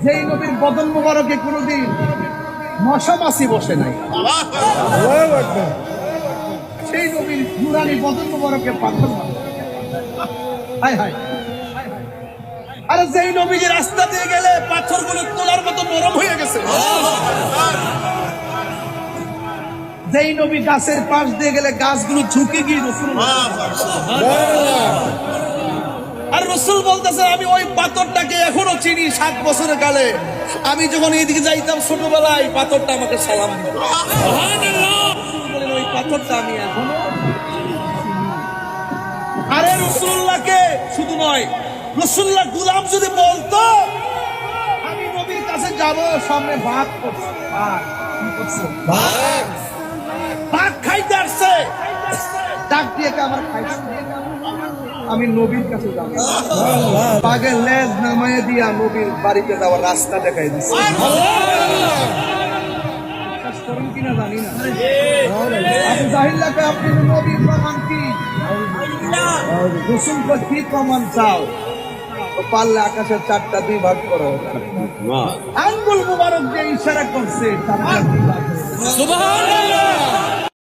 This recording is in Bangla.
যেই নবীর বদন মোবারকে কোনোদিন মশা মাছি বসে নাই, সেই নবীর নুরানি বদন মোবারকে পাথর হায় হায়। আরে যেই নবীজি রাস্তা দিয়ে গেলে পাথরগুলো তোলার মতো নরম হয়ে গেছে, যেই নবী গাছের পাশ দিয়ে গেলে গাছগুলো ঝুঁকে গিয়ে আর রসুল বলতেছে আমি ওই পাথরটাকে এখনো চিনি। 7 বছরের কালে আমি যখন এইদিকে যাইতাম ছোটবেলায়, পাথরটা আমাকে সালাম দিত। ওই পাথরটা আমি এখনো। আরে রসুল্লাহকে শুধু নয়, রসুল্লাহ গুলাম যদি বলতো আমি নবীর কাছে যাব, সামনে ভাত করছে, ভাত খাইতে আসছে, ডাক দিয়ে আমার খাইছে, আমি নবীর কাছে যাব, বাঘের লেজ নামায় দিয়া নবীর বাড়িতে যাওয়ার রাস্তা দেখাই দিচ্ছে। কিনা জানি না, আপনি জাহিল্লাকে আপনি নবীর প্রমাণ কি, রসুলকে কি প্রমাণ চাও? পারলে আকাশের 4টা 2 ভাগ করো, আঙ্গুল মুবারক দিয়ে ইশারা করছে 4টা 2 ভাগ। সুবহানাল্লাহ।